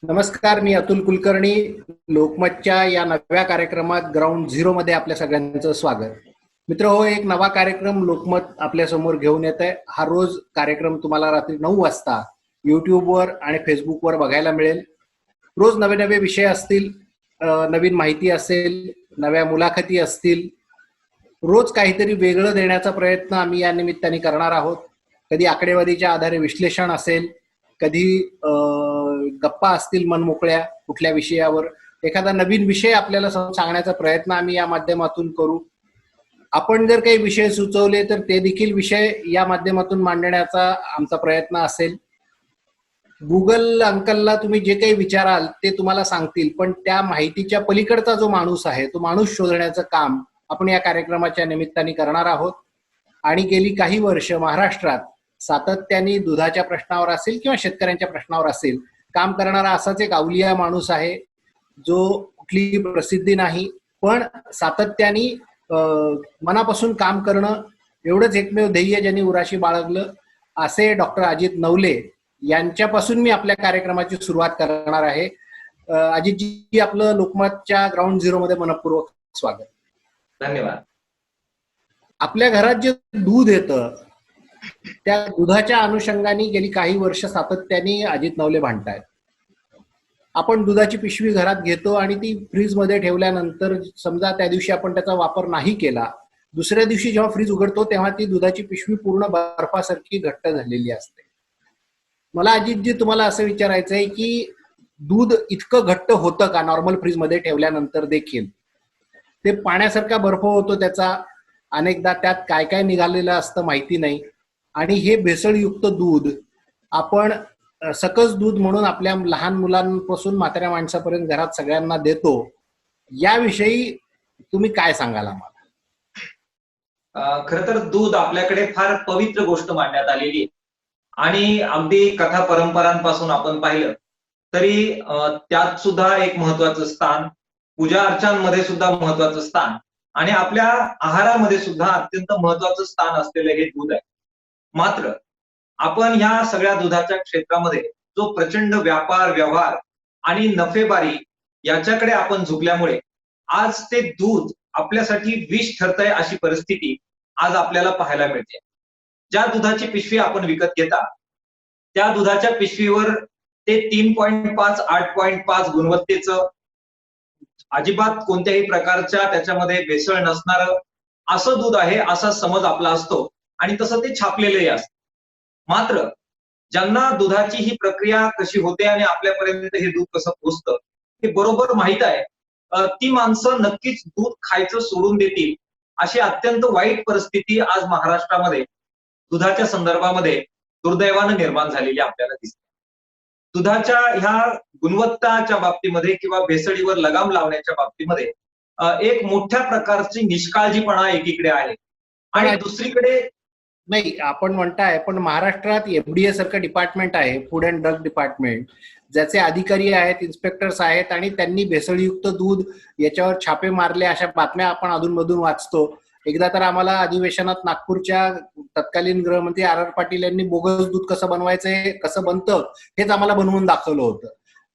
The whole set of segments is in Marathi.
नमस्कार, मी अतुल कुलकर्णी. लोकमतच्या या नव्या कार्यक्रमात ग्राउंड झिरो मध्ये आपल्या सगळ्यांचं स्वागत. मित्र हो, एक नवा कार्यक्रम लोकमत आपल्या समोर घेऊन येत आहे. हा रोज कार्यक्रम तुम्हाला रात्री 9 वाजता युट्यूबवर आणि फेसबुकवर बघायला मिळेल. रोज नवे नवे विषय असतील, नवीन माहिती असेल, नव्या मुलाखती असतील. रोज काहीतरी वेगळं देण्याचा प्रयत्न आम्ही या निमित्ताने करणार आहोत. कधी आकडेवारीच्या आधारे विश्लेषण असेल, कधी गप्पा असतील मनमोकळ्या कुठल्या विषयावर, एखादा नवीन विषय आपल्याला सांगण्याचा प्रयत्न आम्ही या माध्यमातून करू. आपण जर काही विषय सुचवले तर ते देखील विषय या माध्यमातून मांडण्याचा आमचा प्रयत्न असेल. गुगल अंकलला तुम्ही जे काही विचाराल ते तुम्हाला सांगतील, पण त्या माहितीच्या पलीकडचा जो माणूस आहे तो माणूस शोधण्याचं काम आपण या कार्यक्रमाच्या निमित्ताने करणार आहोत. आणि गेली काही वर्ष महाराष्ट्रात सातत्याने दुधाच्या प्रश्नावर असेल किंवा शेतकऱ्यांच्या प्रश्नावर असेल काम करणारा असाच एक अवलिया माणूस आहे, जो कुठलीही प्रसिद्धी नाही पण सातत्याने मनापासून काम करणं एवढंच एकमेव ध्येय ज्यांनी उराशी बाळगलं, असे डॉक्टर अजित नवले यांच्यापासून मी आपल्या कार्यक्रमाची सुरुवात करणार आहे. अजितजी, आपलं लोकमतच्या ग्राउंड झिरो मध्ये मनपूर्वक स्वागत. धन्यवाद. आपल्या घरात जे दूध येतं त्या दुधाच्या अनुषंगाने गेली काही वर्ष सातत्याने अजित नवले भांडतायत. आपण दुधाची पिशवी घरात घेतो आणि ती फ्रीजमध्ये ठेवल्यानंतर समजा त्या दिवशी आपण त्याचा वापर नाही केला, दुसऱ्या दिवशी जेव्हा फ्रीज उघडतो तेव्हा ती दुधाची पिशवी पूर्ण बर्फासारखी घट्ट झालेली असते. मला अजितजी तुम्हाला असं विचारायचं आहे की दूध इतकं घट्ट होतं का नॉर्मल फ्रीजमध्ये ठेवल्यानंतर देखील? ते पाण्यासारखा बर्फ होतो त्याचा, अनेकदा त्यात काय काय निघालेलं असतं माहिती नाही. आणि हे भेसळयुक्त दूध आपण सकस दूध म्हणून आपल्या लहान मुलांपासून म्हाताऱ्या माणसापर्यंत घरात सगळ्यांना देतो. याविषयी तुम्ही काय सांगाल आम्हाला? खरं तर दूध आपल्याकडे फार पवित्र गोष्ट मानण्यात आलेली आहे आणि अगदी कथा परंपरांपासून आपण पाहिलं तरी त्यात सुद्धा एक महत्वाचं स्थान, पूजा अर्चांमध्ये सुद्धा महत्वाचं स्थान आणि आपल्या आहारामध्ये सुद्धा अत्यंत महत्वाचं स्थान असलेलं हे दूध आहे. मात्र आपण ह्या सगळ्या दुधाच्या क्षेत्रामध्ये जो प्रचंड व्यापार व्यवहार आणि नफेबारी याच्याकडे आपण झुकल्यामुळे आज ते दूध आपल्यासाठी विष ठरतंय अशी परिस्थिती आज आपल्याला पाहायला मिळते. ज्या दुधाची पिशवी आपण विकत घेता त्या दुधाच्या पिशवीवर ते 3.5 8.5 गुणवत्तेचं, अजिबात कोणत्याही प्रकारच्या त्याच्यामध्ये भेसळ नसणारं असं दूध आहे असा समज आपला असतो आणि तसं ते छापलेलंही असतं. मात्र ज्यांना दुधाची ही प्रक्रिया कशी होते आणि आपल्यापर्यंत हे दूध कसं पोहोचतं हे बरोबर माहित आहे, ती माणसं नक्कीच दूध खायचं सोडून देतील अशी अत्यंत वाईट परिस्थिती आज महाराष्ट्रामध्ये दुधाच्या संदर्भामध्ये दुर्दैवानं निर्माण झालेली आपल्याला दिसते. दुधाच्या ह्या गुणवत्ताच्या बाबतीमध्ये किंवा भेसळीवर लगाम लावण्याच्या बाबतीमध्ये एक मोठ्या प्रकारची निष्काळजीपणा एकीकडे आहे आणि दुसरीकडे नाही, आपण म्हणताय पण महाराष्ट्रात एफडीए सारखं डिपार्टमेंट आहे, फूड अँड ड्रग डिपार्टमेंट, ज्याचे अधिकारी आहेत, इन्स्पेक्टर्स आहेत आणि त्यांनी भेसळयुक्त दूध याच्यावर छापे मारले अशा बातम्या आपण अधूनमधून वाचतो. एकदा तर आम्हाला अधिवेशनात नागपूरच्या तत्कालीन गृहमंत्री आर पाटील यांनी बोगस दूध कसं बनवायचंय, कसं बनतं हेच आम्हाला बनवून दाखवलं होतं.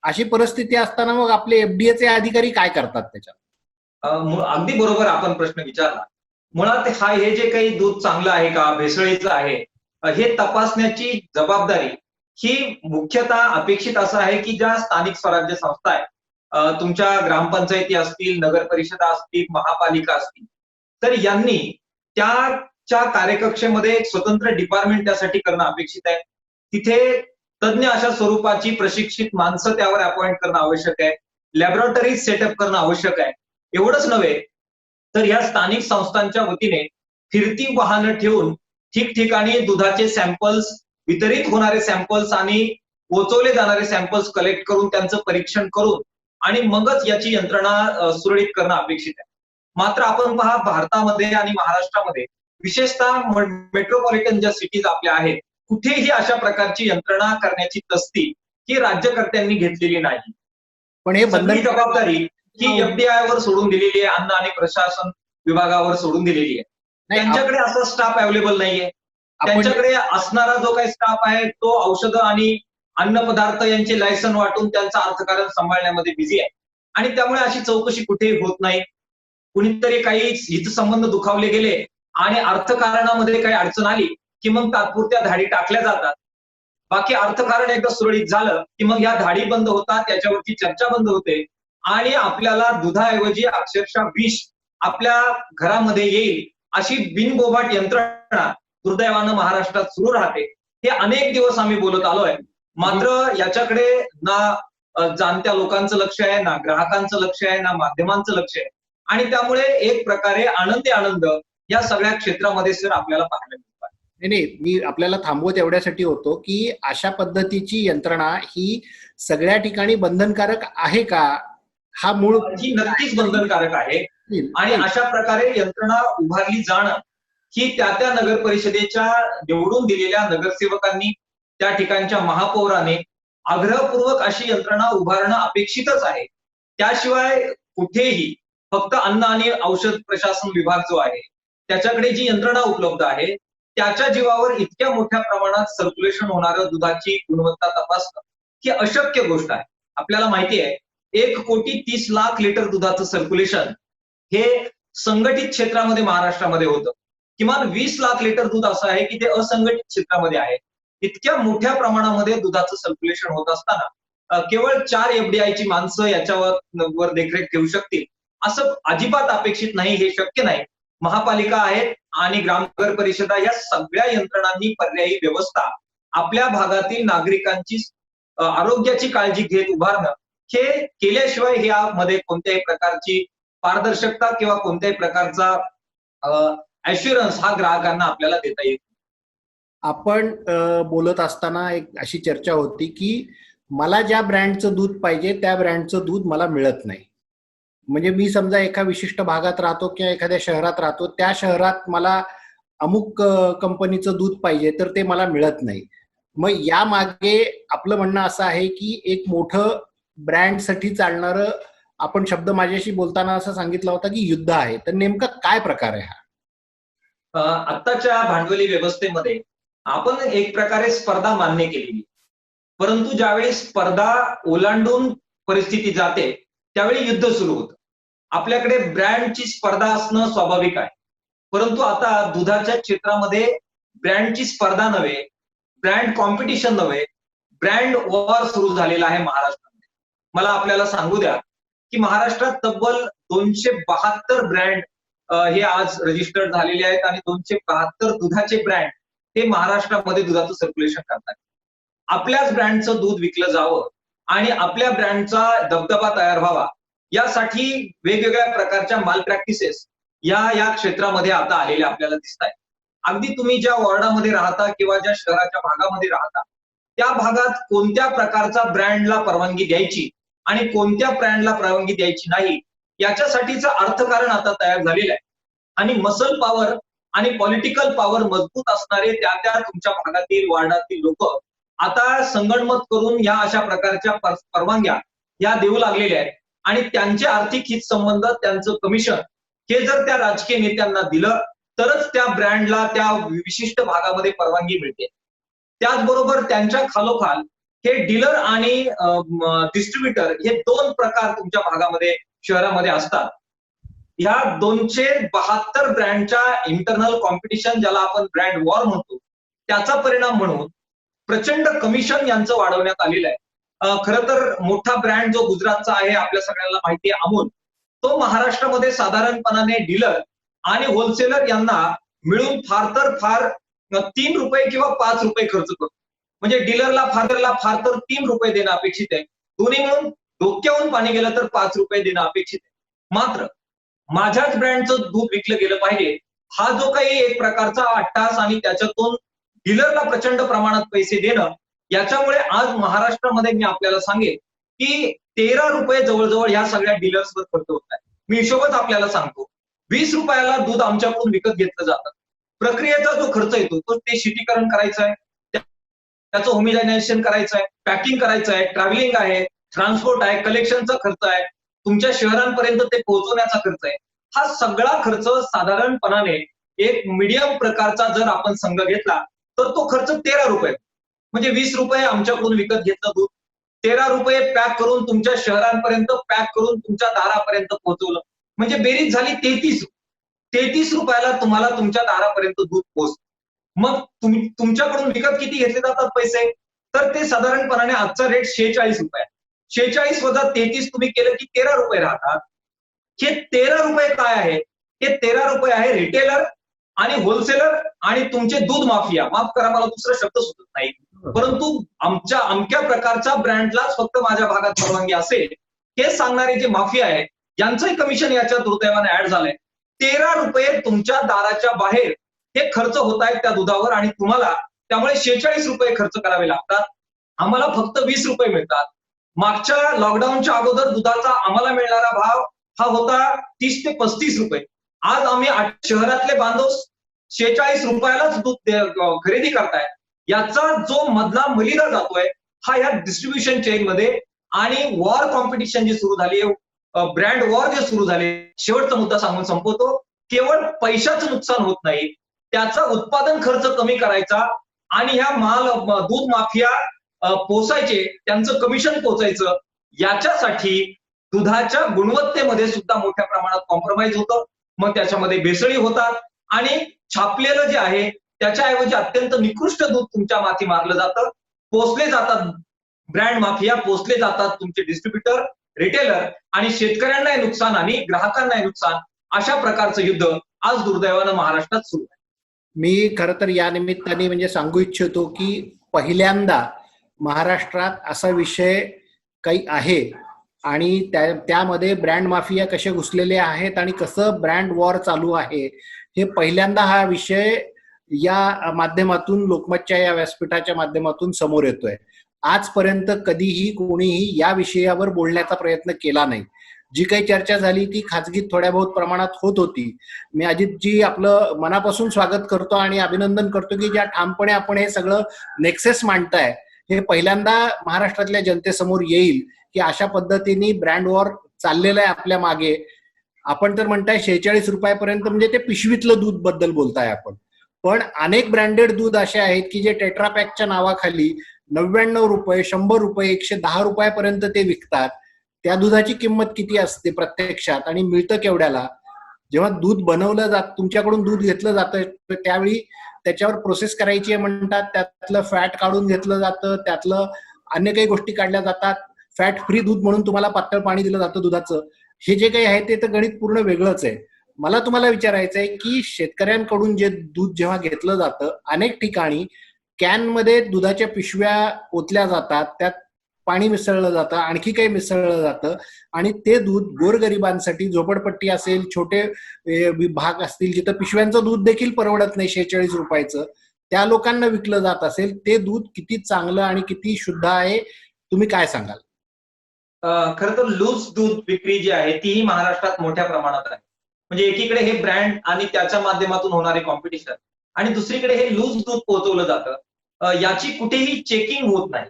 अशी परिस्थिती असताना मग आपले एफडीएचे अधिकारी काय करतात त्याच्यात? अगदी बरोबर आपण प्रश्न विचारला. मुळात हे जे काही दूध चांगलं आहे का भेसळीचं आहे हे तपासण्याची जबाबदारी ही मुख्यतः अपेक्षित असं आहे की ज्या स्थानिक स्वराज्य संस्था आहेत, तुमच्या ग्रामपंचायती असतील, नगर परिषदा असतील, महापालिका असतील, तर यांनी त्याच्या कार्यकक्षेमध्ये एक स्वतंत्र डिपार्टमेंट त्यासाठी करणं अपेक्षित आहे. तिथे तज्ज्ञ अशा स्वरूपाची प्रशिक्षित माणसं त्यावर अपॉइंट करणं आवश्यक आहे. लॅबोरेटरी सेटअप करणं आवश्यक आहे. एवढंच नव्हे तर या स्थानिक संस्थांच्या वतीने फिरती वाहनं ठेवून ठिकठिकाणी दुधाचे सॅम्पल्स, वितरित होणारे सॅम्पल्स आणि पोहोचवले जाणारे सॅम्पल्स कलेक्ट करून त्यांचं परीक्षण करून आणि मगच याची यंत्रणा सुरळीत करणं अपेक्षित आहे. मात्र आपण पहा, भारतामध्ये आणि महाराष्ट्रामध्ये विशेषतः मेट्रोपॉलिटन ज्या सिटीज आपल्या आहेत कुठेही अशा प्रकारची यंत्रणा करण्याची तस्ती ही राज्यकर्त्यांनी घेतलेली नाही. पण हे सगळी जबाबदारी ही एफडीआय वर सोडून दिलेली आहे, अन्न आणि प्रशासन विभागावर सोडून दिलेली आहे. त्यांच्याकडे असा स्टाफ अवेलेबल नाहीये. त्यांच्याकडे असणारा जो काही स्टाफ आहे तो औषधं आणि अन्नपदार्थ यांचे लायसन वाटून त्यांचं अर्थकारण सांभाळण्यामध्ये बिझी आहे. आणि त्यामुळे अशी चौकशी कुठेही होत नाही. कुणीतरी काही हितसंबंध दुखावले गेले आणि अर्थकारणामध्ये काही अडचण आली की मग तात्पुरत्या धाडी टाकल्या जातात. बाकी अर्थकारण एकदा सुरळीत झालं की मग या धाडी बंद होतात, त्याच्यावरची चर्चा बंद होते आणि आपल्याला दुधाऐवजी अक्षरशः विष आपल्या घरामध्ये येईल अशी बिनबोभाट यंत्रणा दुर्दैवानं महाराष्ट्रात सुरू राहते. हे अनेक दिवस आम्ही बोलत आलोय. मात्र याच्याकडे ना जाणत्या लोकांचं लक्ष आहे, ना ग्राहकांचं लक्ष आहे, ना माध्यमांचं लक्ष आहे. आणि त्यामुळे एक प्रकारे आनंदी आनंद या सगळ्या क्षेत्रामध्ये सर आपल्याला पाहायला मिळतो. नाही, मी आपल्याला थांबवत एवढ्यासाठी होतो की अशा पद्धतीची यंत्रणा ही सगळ्या ठिकाणी बंधनकारक आहे का? हा मूळ ही नक्कीच बंधनकारक आहे. आणि अशा प्रकारे यंत्रणा उभारली जाणं ही त्या नगर परिषदेच्या निवडून दिलेल्या नगरसेवकांनी, त्या ठिकाणच्या महापौराने आग्रहपूर्वक अशी यंत्रणा उभारणं अपेक्षितच आहे. त्याशिवाय कुठेही फक्त अन्न आणि औषध प्रशासन विभाग जो आहे त्याच्याकडे जी यंत्रणा उपलब्ध आहे त्याच्या जीवावर इतक्या मोठ्या प्रमाणात सर्क्युलेशन होणारं दुधाची गुणवत्ता तपासणं ही अशक्य गोष्ट आहे. आपल्याला माहिती आहे 1,30,00,000 लिटर दुधाचं सर्क्युलेशन हे संघटित क्षेत्रामध्ये महाराष्ट्रामध्ये होतं. किमान 20,00,000 लिटर दूध असं आहे की ते असंघटित क्षेत्रामध्ये आहे. इतक्या मोठ्या प्रमाणामध्ये दुधाचं सर्क्युलेशन होत असताना केवळ 4 FDI ची माणसं याच्यावर देखरेख ठेवू शकतील असं अजिबात अपेक्षित नाही. हे शक्य नाही. महापालिका आहेत आणि ग्रामनगर परिषदा या सगळ्या यंत्रणांनी पर्यायी व्यवस्था आपल्या भागातील नागरिकांची आरोग्याची काळजी घेत उभारणं हे केल्याशिवाय यामध्ये कोणत्याही प्रकारची पारदर्शकता किंवा कोणत्याही प्रकारचा ऍश्युरन्स हा ग्राहकांना आपल्याला देता येईल. आपण बोलत असताना एक अशी चर्चा होती की मला ज्या ब्रँडचं दूध पाहिजे त्या ब्रँडचं दूध मला मिळत नाही. म्हणजे मी समजा एका विशिष्ट भागात राहतो किंवा एखाद्या शहरात राहतो, त्या शहरात मला अमुक कंपनीचं दूध पाहिजे तर ते मला मिळत नाही. मग या मागे आपलं म्हणणं असं आहे की एक मोठं ब्रँडसाठी चालणारं, आपण शब्द माझ्याशी बोलताना असं सांगितलं होतं की युद्ध आहे. तर नेमका काय प्रकार आहे हा? आत्ताच्या भांडवली व्यवस्थेमध्ये आपण एक प्रकारे स्पर्धा मान्य केलेली, परंतु ज्यावेळी स्पर्धा ओलांडून परिस्थिती जाते त्यावेळी युद्ध सुरू होतं. आपल्याकडे ब्रँडची स्पर्धा असणं स्वाभाविक आहे, परंतु आता दुधाच्या क्षेत्रामध्ये ब्रँडची स्पर्धा नव्हे, ब्रँड कॉम्पिटिशन नव्हे, ब्रँड वॉर सुरू झालेला आहे महाराष्ट्रामध्ये. मला आपल्याला सांगू द्या की महाराष्ट्रात तब्बल 272 ब्रँड हे आज रजिस्टर्ड झालेले आहेत आणि 272 दुधाचे ब्रँड हे महाराष्ट्रामध्ये दुधाचं सर्क्युलेशन करतात. आपल्याच ब्रँडचं दूध विकलं जावं आणि आपल्या ब्रँडचा दबदबा तयार व्हावा यासाठी वेगवेगळ्या प्रकारच्या माल प्रॅक्टिसेस या क्षेत्रामध्ये आता आलेल्या आपल्याला दिसत आहेत. अगदी तुम्ही ज्या वॉर्डामध्ये राहता किंवा ज्या शहराच्या भागामध्ये राहता त्या भागात कोणत्या प्रकारचा ब्रँडला परवानगी द्यायची आणि कोणत्या ब्रँडला परवानगी द्यायची नाही याच्यासाठीचं अर्थकारण आता तयार झालेलं आहे. आणि मसल पॉवर आणि पॉलिटिकल पॉवर मजबूत असणारे त्या तुमच्या भागातील वार्डातील लोक आता संगणमत करून या अशा प्रकारच्या परवानग्या या देऊ लागलेल्या आहेत आणि त्यांचे आर्थिक हित संबंध, त्यांचं कमिशन हे जर त्या राजकीय नेत्यांना दिलं तरच त्या ब्रँडला त्या विशिष्ट भागामध्ये परवानगी मिळते. त्याचबरोबर त्यांच्या खालोखाल हे डीलर आणि डिस्ट्रीब्युटर हे 2 प्रकार तुमच्या भागामध्ये, शहरामध्ये असतात. ह्या 272 ब्रँडच्या इंटरनल कॉम्पिटिशन, ज्याला आपण ब्रँड वॉर म्हणतो, त्याचा परिणाम म्हणून प्रचंड कमिशन यांचं वाढवण्यात आलेलं आहे. खरं तर मोठा ब्रँड जो गुजरातचा आहे आपल्या सगळ्यांना माहिती आहे, अमूल, तो महाराष्ट्रामध्ये साधारणपणाने डीलर आणि होलसेलर यांना मिळून फार तर फार 3 रुपये किंवा 5 रुपये खर्च करतो. म्हणजे डीलरला फार तर 3 रुपये देणं अपेक्षित आहे. दोन्ही मिळून डोक्यावरून पाणी गेलं तर 5 रुपये देणं अपेक्षित आहे. मात्र माझ्याच ब्रँडचं दूध विकलं गेलं पाहिजे हा जो काही एक प्रकारचा अट्टास आणि त्याच्यातून डीलरला प्रचंड प्रमाणात पैसे देणं, याच्यामुळे आज महाराष्ट्रामध्ये मी आपल्याला सांगेन की 13 रुपये जवळजवळ ह्या सगळ्या डीलर्सवर खर्च होत आहे. मी हिशोबच आपल्याला सांगतो. 20 रुपयाला दूध आमच्याकडून विकत घेतलं जातं. प्रक्रियेचा जो खर्च येतो तो ते शीतीकरण करायचं आहे, त्याचं होमिजायझेशन करायचं आहे, पॅकिंग करायचं आहे, ट्रॅव्हलिंग आहे, ट्रान्सपोर्ट आहे, कलेक्शनचा खर्च आहे, तुमच्या शहरांपर्यंत ते पोहोचवण्याचा खर्च आहे. हा सगळा खर्च साधारणपणाने एक मीडियम प्रकारचा जर आपण संघ घेतला तर तो खर्च 13 रुपये. म्हणजे 20 रुपये आमच्याकडून विकत घेतलं दूध, 13 रुपये पॅक करून तुमच्या शहरांपर्यंत पॅक करून तुमच्या दारापर्यंत पोहोचवलं. म्हणजे बेरीज झाली 33 रुपयाला तुम्हाला तुमच्या दारापर्यंत दूध पोहोचतं. मग तुमच्याकडून विकत किती घेतले जातात पैसे? तर ते साधारणपणाने आजचा रेट 46 रुपये. 46 वजा 33 तुम्ही केलं की 13 रुपये राहतात. हे 13 रुपये काय आहे? हे 13 रुपये आहे रिटेलर आणि होलसेलर आणि तुमचे दूध माफिया. माफ करा, मला दुसरा शब्द सुचत नाही, परंतु आमच्या अमक्या प्रकारच्या ब्रँडलाच फक्त माझ्या भागात परवानगी असेल हे सांगणारे जे माफिया आहे, यांचंही कमिशन याच्या दुर्दैवाने ऍड झालंय. 13 रुपये तुमच्या दाराच्या बाहेर हे खर्च होत आहेत त्या दुधावर आणि तुम्हाला त्यामुळे 46 रुपये खर्च करावे लागतात. आम्हाला फक्त 20 रुपये मिळतात. मागच्या लॉकडाऊनच्या अगोदर दुधाचा आम्हाला मिळणारा भाव हा होता 30 ते 35 रुपये. आज आम्ही शहरातले बांधव 46 रुपयालाच दूध खरेदी करतायत. याचा जो मधला मलिदा जातोय हा या डिस्ट्रीब्युशन चेन मध्ये आणि वॉर कॉम्पिटिशन जी सुरू झाली, ब्रँड वॉर जे सुरू झाले, शेवटचा मुद्दा सांगून संपवतो. केवळ पैशाचं नुकसान होत नाही, त्याचा उत्पादन खर्च कमी करायचा आणि ह्या दूध माफिया पोचायचे, त्यांचं कमिशन पोचायचं, याच्यासाठी दुधाच्या गुणवत्तेमध्ये सुद्धा मोठ्या प्रमाणात कॉम्प्रोमाइज होतं. मग त्याच्यामध्ये भेसळी होतात आणि छापलेलं जे आहे त्याच्याऐवजी अत्यंत निकृष्ट दूध तुमच्या माथी मारलं जातं. पोचले जातात ब्रँड माफिया, पोचले जातात तुमचे डिस्ट्रीब्युटर, रिटेलर आणि शेतकऱ्यांनाही नुकसान आणि ग्राहकांनाही नुकसान. अशा प्रकारचं युद्ध आज दुर्दैवानं महाराष्ट्रात सुरू आहे. मी खरं तर या निमित्ताने म्हणजे सांगू इच्छितो की पहिल्यांदा महाराष्ट्रात असा विषय काही आहे आणि त्यामध्ये ब्रँड माफिया कसे घुसलेले आहेत आणि कसं ब्रँड वॉर चालू आहे हे पहिल्यांदा हा विषय या माध्यमातून, लोकमतच्या या व्यासपीठाच्या माध्यमातून समोर येतोय. आजपर्यंत कधीही कोणीही या विषयावर बोलण्याचा प्रयत्न केला नाही. जी काही चर्चा झाली ती खाजगीत थोड्या बहुत प्रमाणात होत होती. मी अजितजी आपलं मनापासून स्वागत करतो आणि अभिनंदन करतो की ज्या ठामपणे आपण हे सगळं नेक्सेस मांडताय, हे पहिल्यांदा महाराष्ट्रातल्या जनतेसमोर येईल की अशा पद्धतीने ब्रँड वॉर चाललेलं आहे आपल्या मागे. आपण तर म्हणताय 46 रुपयापर्यंत, म्हणजे ते पिशवीतलं दूध बद्दल बोलताय आपण. पण अनेक ब्रँडेड दूध असे आहेत की जे टेट्रापॅकच्या नावाखाली 99 रुपये, 100 रुपये, 110 रुपयापर्यंत ते विकतात. त्या दुधाची किंमत किती असते प्रत्यक्षात आणि मिळतं केवढ्याला? जेव्हा दूध बनवलं जात, तुमच्याकडून दूध घेतलं जातं, त्यावेळी त्याच्यावर प्रोसेस करायची म्हणतात, त्यातलं फॅट काढून घेतलं जातं, त्यातलं अन्य काही गोष्टी काढल्या जातात. फॅट फ्री दूध म्हणून तुम्हाला पातळ पाणी दिलं जातं दुधाचं. हे जे काही आहे ते तर गणित पूर्ण वेगळंच आहे. मला तुम्हाला विचारायचं आहे की शेतकऱ्यांकडून जे दूध जेव्हा घेतलं जातं, अनेक ठिकाणी कॅनमध्ये दुधाच्या पिशव्या ओतल्या जातात, त्यात पाणी मिसळलं जातं, आणखी काही मिसळलं जातं आणि ते दूध गोरगरिबांसाठी, झोपडपट्टी असेल, छोटे भाग असतील जिथं पिशव्यांचं दूध देखील परवडत नाही 46 रुपयाचं, त्या लोकांना विकलं जात असेल. ते दूध किती चांगलं आणि किती शुद्ध आहे, तुम्ही काय सांगाल? खरं तर लूज दूध विक्री जी आहे तीही महाराष्ट्रात मोठ्या प्रमाणात आहे. म्हणजे एकीकडे हे ब्रँड आणि त्याच्या माध्यमातून होणारे कॉम्पिटिशन आणि दुसरीकडे हे लूज दूध पोहोचवलं जातं. याची कुठेही चेकिंग होत नाही.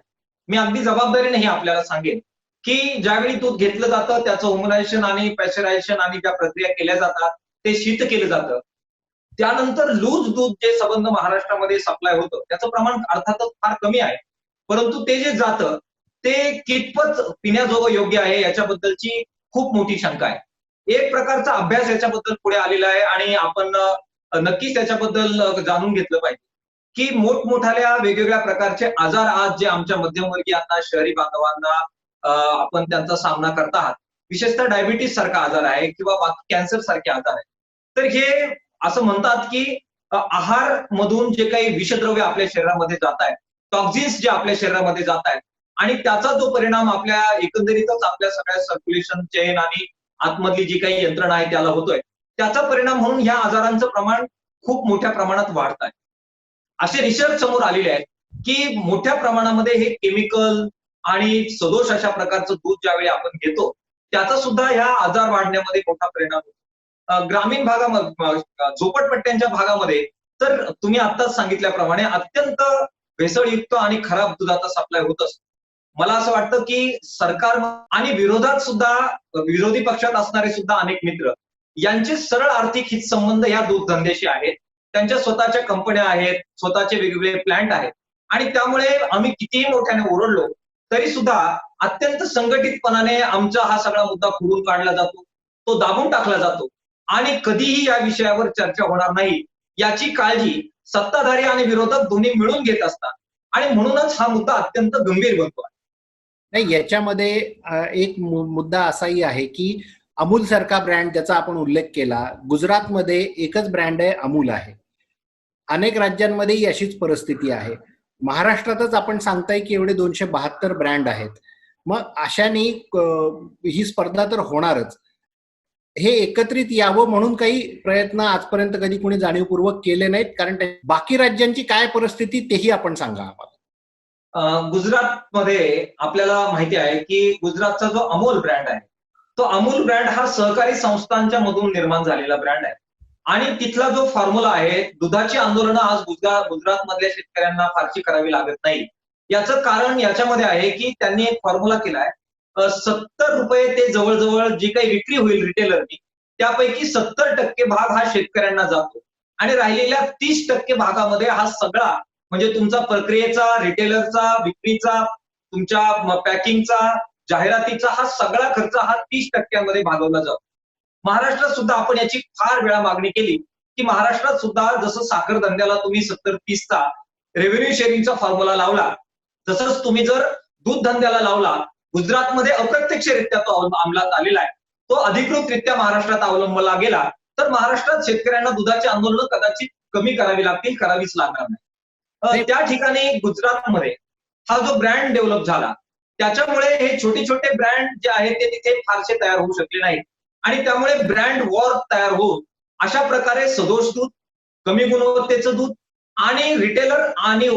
मी अगदी जबाबदारीने हे आपल्याला सांगेन की ज्यावेळी दूध घेतलं जातं त्याचं होमोनायझेशन आणि पॅस्चरायझेशन आणि ज्या प्रक्रिया केल्या जातात ते शीत केलं जातं. त्यानंतर लूज दूध जे संबंध महाराष्ट्रामध्ये सप्लाय होतं त्याचं प्रमाण अर्थातच फार कमी आहे, परंतु ते जे जातं ते कितपत पिण्याजोगं योग्य आहे याच्याबद्दलची खूप मोठी शंका आहे. एक प्रकारचा अभ्यास याच्याबद्दल पुढे आलेला आहे आणि आपण नक्कीच त्याच्याबद्दल जाणून घेतलं पाहिजे की मोठमोठ्या वेगवेगळ्या प्रकारचे आजार आज जे आमच्या मध्यमवर्गीयांना, शहरी बांधवांना आपण त्यांचा सामना करत आहात, विशेषतः डायबिटीस सारखा आजार आहे किंवा बाकी कॅन्सर सारखे आजार आहे. तर हे असं म्हणतात की आहार मधून जे काही विषद्रव्य आपल्या शरीरामध्ये जात आहेत, टॉक्झिन्स जे आपल्या शरीरामध्ये जात आहेत आणि त्याचा जो परिणाम आपल्या एकंदरीतच आपल्या सगळ्या सर्क्युलेशन चेन आणि आतमधली जी काही यंत्रणा आहे त्याला होतोय, त्याचा परिणाम म्हणून ह्या आजारांचं प्रमाण खूप मोठ्या प्रमाणात वाढत आहे. असे रिसर्च समोर आलेले आहेत की मोठ्या प्रमाणामध्ये हे केमिकल आणि सदोष अशा प्रकारचं दूध ज्यावेळी आपण घेतो त्याचा सुद्धा ह्या आजार वाढण्यामध्ये मोठा परिणाम होतो. ग्रामीण भागामध्ये, झोपडपट्ट्यांच्या भागामध्ये तर तुम्ही आत्ताच सांगितल्याप्रमाणे अत्यंत भेसळयुक्त आणि खराब दुधाचा सप्लाय होत असतो. मला असं वाटतं की सरकार आणि विरोधात सुद्धा, विरोधी पक्षात असणारे सुद्धा अनेक मित्र यांचे सरळ आर्थिक हितसंबंध या दूध धंद्याशी आहेत. त्यांच्या स्वतःच्या कंपन्या आहेत, स्वतःचे वेगवेगळे प्लांट आहेत आणि त्यामुळे आम्ही कितीही मोठ्याने ओरडलो तरी सुद्धा अत्यंत संघटितपणाने आमचा हा सगळा मुद्दा खोडून काढला जातो, तो दाबून टाकला जातो आणि कधीही या विषयावर चर्चा होणार नाही याची काळजी सत्ताधारी आणि विरोधक दोन्ही मिळून घेत असतात आणि म्हणूनच हा मुद्दा अत्यंत गंभीर बनतो. नाही, याच्यामध्ये एक मुद्दा असाही आहे की अमूल सारखा ब्रँड ज्याचा आपण उल्लेख केला, गुजरातमध्ये एकच ब्रँड आहे, अमूल आहे. अनेक राज्यांमध्येही अशीच परिस्थिती आहे. महाराष्ट्रातच आपण सांगताय की एवढे 272 ब्रँड आहेत. मग अशाने ही स्पर्धा तर होणारच. हे एकत्रित यावं म्हणून काही प्रयत्न आजपर्यंत कधी कोणी जाणीवपूर्वक केले नाहीत, कारण बाकी राज्यांची काय परिस्थिती तेही आपण सांगा आम्हाला. गुजरातमध्ये आपल्याला माहिती आहे की गुजरातचा जो अमूल ब्रँड आहे, तो अमूल ब्रँड हा सहकारी संस्थांच्या मधून निर्माण झालेला ब्रँड आहे आणि तिथला जो फॉर्म्युला आहे, दुधाची आंदोलनं आज गुजरातमधल्या शेतकऱ्यांना फारशी करावी लागत नाही. याचं कारण याच्यामध्ये आहे की त्यांनी एक फॉर्म्युला केलाय, 70 रुपये ते जवळजवळ जी काही विक्री होईल रिटेलरनी, त्यापैकी 70% भाग हा शेतकऱ्यांना जातो आणि राहिलेल्या 30% भागामध्ये हा सगळा म्हणजे तुमचा प्रक्रियेचा, रिटेलरचा, विक्रीचा, तुमच्या पॅकिंगचा, जाहिरातीचा हा सगळा खर्च हा 30% भागवला जातो. महाराष्ट्रात सुद्धा आपण याची फार वेळा मागणी केली की महाराष्ट्रात सुद्धा जसं साखर धंद्याला तुम्ही 70-30चा रेव्हेन्यू शेअरिंगचा फॉर्म्युला लावला, तसंच तुम्ही जर दूध धंद्याला लावला, गुजरातमध्ये अप्रत्यक्षरित्या तो अंमलात आलेला आहे, तो अधिकृतरित्या महाराष्ट्रात अवलंबला गेला तर महाराष्ट्रात शेतकऱ्यांना दुधाची आंदोलनं कदाचित कमी करावी लागतील, करावीच लागणार नाही. त्या ठिकाणी गुजरातमध्ये हा जो ब्रँड डेव्हलप झाला त्याच्यामुळे हे छोटे छोटे ब्रँड जे आहेत ते तिथे फारसे तयार होऊ शकले नाहीत आणि त्यामुळे ब्रँड वॉर तयार होऊन अशा प्रकारे सदोष दूध, कमी गुणवत्तेचं दूध आणि रिटेलर आणि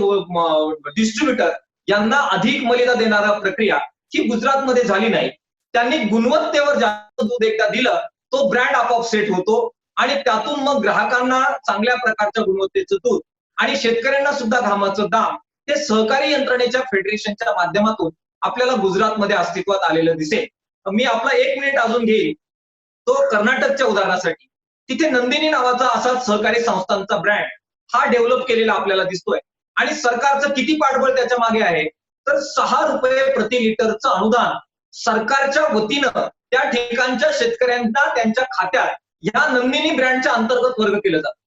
डिस्ट्रीब्युटर यांना अधिक मर्यादा देणारा प्रक्रिया ही गुजरातमध्ये झाली नाही. त्यांनी गुणवत्तेवर जास्त दूध एकदा दिलं, तो ब्रँड आपोआप सेट होतो आणि त्यातून मग ग्राहकांना चांगल्या प्रकारच्या गुणवत्तेचं दूध आणि शेतकऱ्यांना सुद्धा घामाचं दाम ते सहकारी यंत्रणेच्या फेडरेशनच्या माध्यमातून आपल्याला गुजरातमध्ये अस्तित्वात आलेलं दिसेल. मी आपला 1 मिनिट अजून घेईल तो कर्नाटकच्या उदाहरणासाठी. तिथे नंदिनी नावाचा असा सहकारी संस्थांचा ब्रँड हा डेव्हलप केलेला आपल्याला दिसतोय आणि सरकारचं किती पाठबळ त्याच्या मागे आहे, तर 6 रुपये प्रति लिटरचं अनुदान सरकारच्या वतीनं त्या ठिकाणच्या शेतकऱ्यांना त्यांच्या खात्यात या नंदिनी ब्रँडच्या अंतर्गत वर्ग केलं जातं.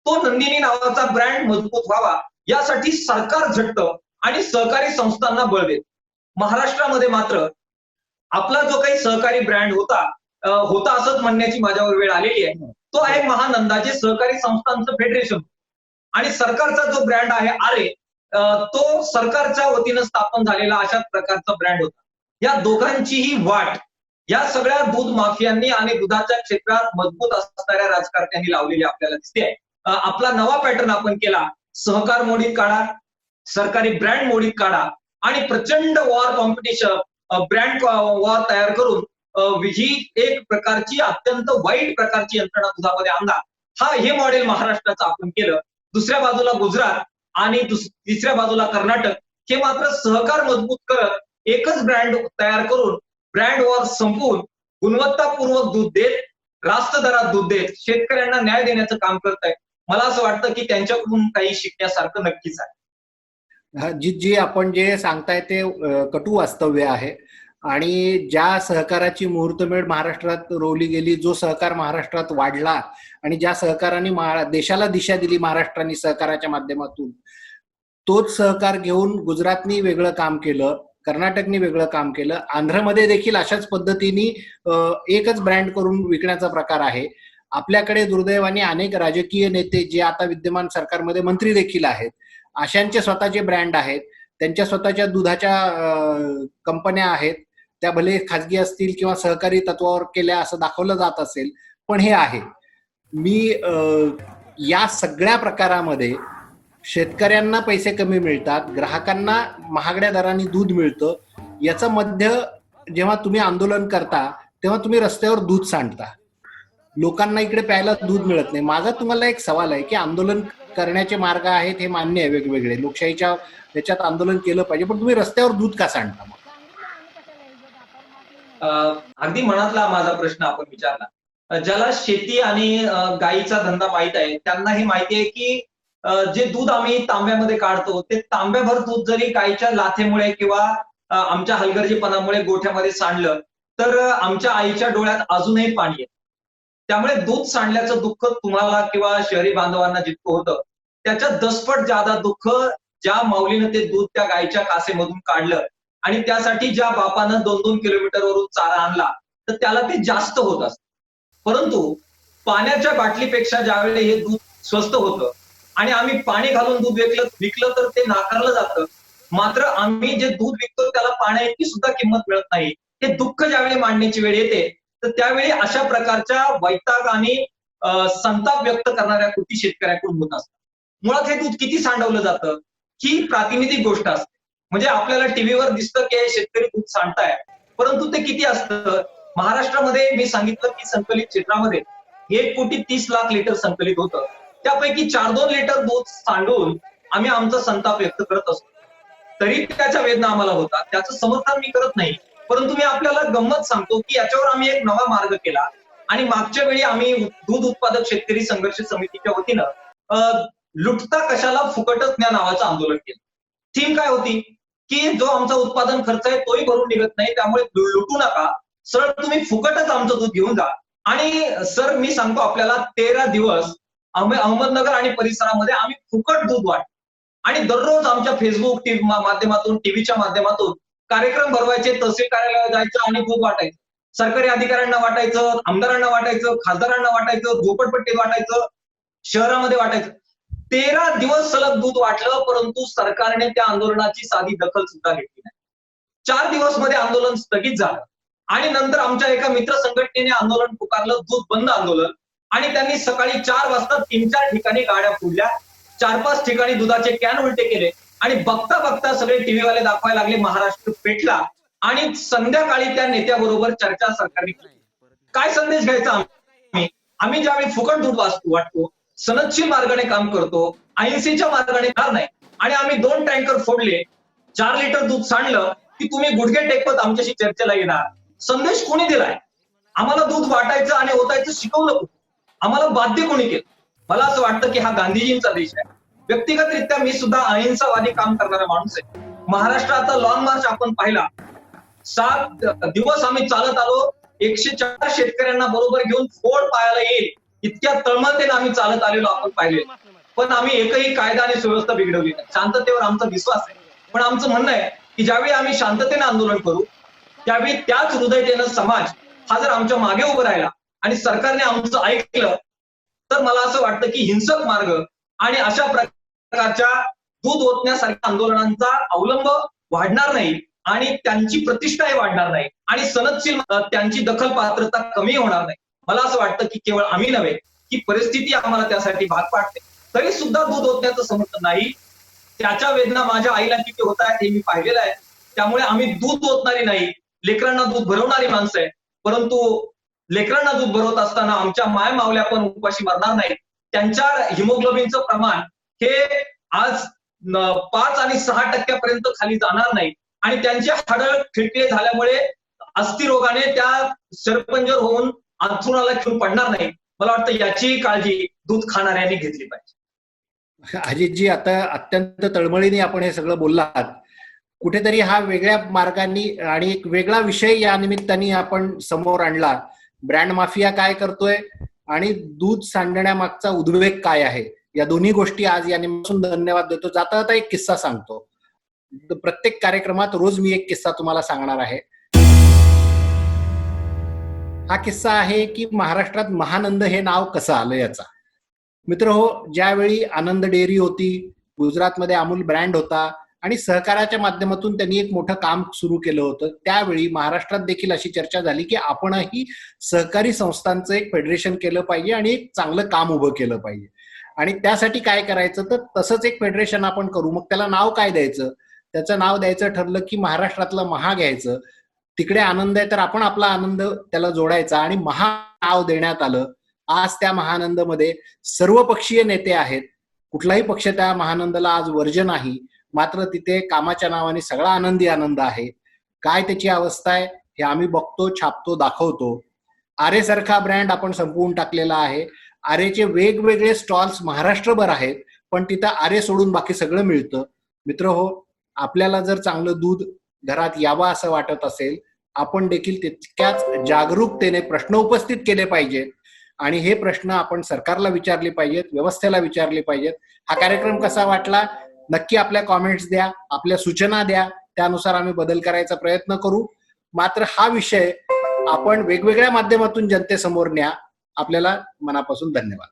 तो नंदिनी नावाचा ब्रँड मजबूत व्हावा यासाठी सरकार झटतं आणि सहकारी संस्थांना बळ देत. महाराष्ट्रामध्ये मात्र आपला जो काही सहकारी ब्रँड होता असंच म्हणण्याची माझ्यावर वेळ आलेली आहे, तो आहे महानंदाचे सहकारी संस्थांचं फेडरेशन आणि सरकारचा जो ब्रँड आहे आरे, तो सरकारच्या वतीनं स्थापन झालेला अशाच प्रकारचा ब्रँड होता. या दोघांचीही वाट या सगळ्या दूध माफियांनी आणि दुधाच्या क्षेत्रात मजबूत असणाऱ्या राजकारत्यांनी लावलेली आपल्याला दिसते. आपला नवा पॅटर्न आपण केला, सहकार मोडीत काढा, सरकारी ब्रँड मोडीत काढा आणि प्रचंड वॉर कॉम्पिटिशन, ब्रँड वॉर तयार करून ही एक प्रकारची अत्यंत वाईट प्रकारची यंत्रणा दुधामध्ये आणला. हे मॉडेल महाराष्ट्राचं आपण केलं. दुसऱ्या बाजूला गुजरात आणि तिसऱ्या बाजूला कर्नाटक हे मात्र सहकार मजबूत करत एकच ब्रँड तयार करून ब्रँड वॉर संपवून गुणवत्तापूर्वक दूध देत, रास्त दरात दूध देत शेतकऱ्यांना न्याय देण्याचं काम करत आहे. मला असं वाटतं की त्यांच्याकडून काही शिकण्यासारखं नक्कीच आहे. जी आपण जे सांगताय ते कटू वास्तव्य आहे आणि ज्या सहकाराची मुहूर्तमेढ महाराष्ट्रात रोवली गेली, जो सहकार महाराष्ट्रात वाढला आणि ज्या सहकाराने देशाला दिशा दिली महाराष्ट्राने सहकाराच्या माध्यमातून, तोच सहकार घेऊन गुजरातनी वेगळं काम केलं, कर्नाटकनी वेगळं काम केलं, आंध्रमध्ये देखील अशाच पद्धतीने एकच ब्रँड करून विकण्याचा प्रकार आहे. आपल्याकडे दुर्दैवाने अनेक राजकीय नेते जे आता विद्यमान सरकारमध्ये मंत्री देखील आहेत, अशांचे स्वतःचे ब्रँड आहेत, त्यांच्या स्वतःच्या दुधाच्या कंपन्या आहेत, त्या भले खाजगी असतील किंवा सहकारी तत्वावर केल्या असं दाखवलं जात असेल, पण हे आहे. मी या सगळ्या प्रकारामध्ये शेतकऱ्यांना पैसे कमी मिळतात, ग्राहकांना महागड्या दराने दूध मिळतं, याचं मध्य जेव्हा तुम्ही आंदोलन करता तेव्हा तुम्ही रस्त्यावर दूध सांडता, लोकांना इकडे प्यायला दूध मिळत नाही. माझा तुम्हाला एक सवाल आहे की आंदोलन करण्याचे मार्ग आहेत, हे मान्य आहे, वेगवेगळे लोकशाहीच्या त्याच्यात आंदोलन केलं पाहिजे, पण तुम्ही रस्त्यावर दूध का सांडता? अगदी मनातला माझा प्रश्न आपण विचारला. ज्याला शेती आणि गायीचा धंदा माहित आहे त्यांना हे माहिती आहे की जे दूध आम्ही तांब्यामध्ये काढतो ते तांब्याभर दूध जरी गाईच्या लाथेमुळे किंवा आमच्या हलगर्जीपणामुळे गोठ्यामध्ये सांडलं तर आमच्या आईच्या डोळ्यात अजूनही पाणी येतं. त्यामुळे दूध सांडल्याचं दुःख तुम्हाला किंवा शहरी बांधवांना जितकं होतं त्याच्या 10 पट जादा दुःख ज्या माऊलीनं ते दूध त्या गायीच्या कासेमधून काढलं आणि त्यासाठी ज्या बापानं 2-2 किलोमीटरवरून चारा आणला तर त्याला ते जास्त होत असतं. परंतु पाण्याच्या बाटलीपेक्षा ज्यावेळी हे दूध स्वस्त होतं आणि आम्ही पाणी घालून दूध विकलं तर ते नाकारलं जातं. मात्र आम्ही जे दूध विकतो त्याला पाण्याची सुद्धा किंमत मिळत नाही. हे दुःख ज्यावेळी मांडण्याची वेळ येते तर त्यावेळी अशा प्रकारच्या वैताग आणि संताप व्यक्त करणाऱ्या कृती शेतकऱ्याकडून होत असतात. मुळात हे दूध किती सांडवलं जातं ही प्रातिनिधिक गोष्ट असते. म्हणजे आपल्याला टीव्हीवर दिसतं की हे शेतकरी दूध सांडताय, परंतु ते किती असतं? महाराष्ट्रामध्ये मी सांगितलं की संकलित क्षेत्रामध्ये 1,30,00,000 लिटर संकलित होतं. त्यापैकी 4-2 लिटर दूध सांडून आम्ही आमचा संताप व्यक्त करत असतो. तरी त्याच्या वेदना आम्हाला होतात. त्याचं समर्थन मी करत नाही. परंतु मी आपल्याला गंमत सांगतो की याच्यावर आम्ही एक नवा मार्ग केला आणि मागच्या वेळी आम्ही दूध उत्पादक शेतकरी संघर्ष समितीच्या वतीनं लुटता कशाला फुकटच न्या नावाचं आंदोलन केलं. थीम काय होती की जो आमचा उत्पादन खर्च आहे तोही भरून निघत नाही, त्यामुळे लुटू नका, सर तुम्ही फुकटच आमचं दूध घेऊन जा. आणि सर मी सांगतो आपल्याला 13 दिवस अहमदनगर आणि परिसरामध्ये आम्ही फुकट दूध वाटतो आणि दररोज आमच्या फेसबुक माध्यमातून टीव्हीच्या माध्यमातून कार्यक्रम भरवायचे, तहसील कार्यालयात जायचं आणि दूध वाटायचं. सरकारी अधिकाऱ्यांना वाटायचं, आमदारांना वाटायचं, खासदारांना वाटायचं, झोपडपट्टीत वाटायचं, शहरामध्ये वाटायचं. 13 दिवस सलग दूध वाटलं, परंतु सरकारने त्या आंदोलनाची साधी दखल सुद्धा घेतली नाही. 4 दिवस मध्ये आंदोलन स्थगित झालं आणि नंतर आमच्या एका मित्र संघटनेने आंदोलन पुकारलं, दूध बंद आंदोलन. आणि त्यांनी सकाळी 4 वाजता 3-4 ठिकाणी गाड्या फोडल्या, 4-5 ठिकाणी दुधाचे कॅन उलटे केले आणि बघता बघता सगळे टीव्हीवाले दाखवायला लागले महाराष्ट्र पेटला आणि संध्याकाळी त्या नेत्याबरोबर चर्चा सरकारने केली. काय संदेश घ्यायचा आम्ही ज्यावेळी फुकट दूध वाटतो, सनदशील मार्गाने काम करतो, अहिंसेच्या मार्गाने कार नाही आणि आम्ही 2 टँकर फोडले, 4 लिटर दूध सांडलं की तुम्ही गुडघे टेकवत आमच्याशी चर्चेला येणार. संदेश कोणी दिलाय? आम्हाला दूध वाटायचं आणि ओतायचं शिकवलं कुठे? आम्हाला बाध्य कोणी केलं? मला असं वाटतं की हा गांधीजींचा देश आहे. व्यक्तिगतरित्या मी सुद्धा अहिंसावादी काम करणारा माणूस आहे. महाराष्ट्राचा लॉंग मार्च आपण पाहिला, 7 दिवस आम्ही चालत आलो, 104 शेतकऱ्यांना बरोबर घेऊन फोड पायाला येईल इतक्या तळमळतेने आम्ही चालत आलेलो आपण पाहिले. पण आम्ही एकही कायदा आणि सुव्यवस्था बिघडवली नाही. शांततेवर आमचा विश्वास आहे. पण आमचं म्हणणं आहे की ज्यावेळी आम्ही शांततेने आंदोलन करू त्यावेळी त्याच हृदयतेनं समाज हा जर आमच्या मागे उभं राहिला आणि सरकारने आमचं ऐकलं तर मला असं वाटतं की हिंसक मार्ग आणि अशा प्रकारच्या दूध ओतण्यासारख्या आंदोलनांचा अवलंब वाढणार नाही आणि त्यांची प्रतिष्ठाही वाढणार नाही आणि सनदशील त्यांची दखल पात्रता कमी होणार नाही. मला असं वाटतं की केवळ आम्ही नव्हे की परिस्थिती आम्हाला त्यासाठी भाग पाडते. तरी सुद्धा दूध ओतण्याचं समर्थन नाही. त्याच्या वेदना माझ्या आईला किती होत आहेत हे मी पाहिलेलं आहे. त्यामुळे आम्ही दूध ओतणारी नाही, लेकरांना दूध भरवणारी माणसं आहे. परंतु लेकरांना दूध भरवत असताना आमच्या माय मावल्या पण उपाशी मरणार नाही. त्यांच्या हिमोग्लोबिनचं प्रमाण हे आज 5 आणि 6% खाली जाणार नाही आणि त्यांचे हाडं खिळखिळे झाल्यामुळे अस्थिरोगाने त्या सरपंजर होऊन अंथरुणाला घेऊन पडणार नाही. मला वाटतं याची काळजी दूध खाणाऱ्यांनी घेतली पाहिजे. अजितजी, आता अत्यंत तळमळीने आपण हे सगळं बोललात. कुठेतरी हा वेगळ्या मार्गाने आणि एक वेगळा विषय या निमित्ताने आपण समोर आणला. ब्रँड माफिया काय करतोय आणि दूध सांडण्यामागचा उद्वेग काय आहे, या दोन्ही गोष्टी आज या निमित्ताने धन्यवाद देतो. जाता जाता एक किस्सा सांगतो. प्रत्येक कार्यक्रमात रोज मी एक किस्सा तुम्हाला सांगणार आहे. हा किस्सा आहे की महाराष्ट्रात महानंद हे नाव कसं आलं याचा. मित्र हो, ज्यावेळी आनंद डेअरी होती, गुजरातमध्ये अमूल ब्रँड होता आणि सहकाराच्या माध्यमातून त्यांनी एक मोठं काम सुरू केलं होतं, त्यावेळी महाराष्ट्रात देखील अशी चर्चा झाली की आपणही सहकारी संस्थांचं एक फेडरेशन केलं पाहिजे आणि एक चांगलं काम उभं केलं पाहिजे. आणि त्यासाठी काय करायचं, तर तसंच एक फेडरेशन आपण करू. मग त्याला नाव काय द्यायचं? त्याचं नाव द्यायचं ठरलं की महाराष्ट्रातलं महा घ्यायचं. तिकडे आनंद आहे तर आपण आपला आनंद त्याला जोडायचा आणि महा नाव देण्यात आलं. आज त्या महानंदमध्ये सर्वपक्षीय नेते आहेत. कुठलाही पक्ष त्या महानंदला आज वर्ज नाही. मात्र तिथे कामाच्या नावाने सगळा आनंदी आनंद आहे. काय त्याची अवस्था आहे हे आम्ही बघतो, छापतो, दाखवतो. आरे सारखा ब्रँड आपण संपवून टाकलेला आहे. आरेचे वेगवेगळे स्टॉल्स महाराष्ट्रभर आहेत, पण तिथं आरे सोडून बाकी सगळं मिळतं. मित्र हो, आपल्याला जर चांगलं दूध घरात यावं असं वाटत असेल, आपण देखील तितक्याच जागरूकतेने प्रश्न उपस्थित केले पाहिजेत आणि हे प्रश्न आपण सरकारला विचारले पाहिजेत, व्यवस्थेला विचारले पाहिजेत. हा कार्यक्रम कसा वाटला नक्की आपल्या कॉमेंट्स द्या, आपल्या सूचना द्या, त्यानुसार आम्ही बदल करायचा प्रयत्न करू. मात्र हा विषय आपण वेगवेगळ्या माध्यमातून जनतेसमोर न्या. आपल्याला मनापासून धन्यवाद.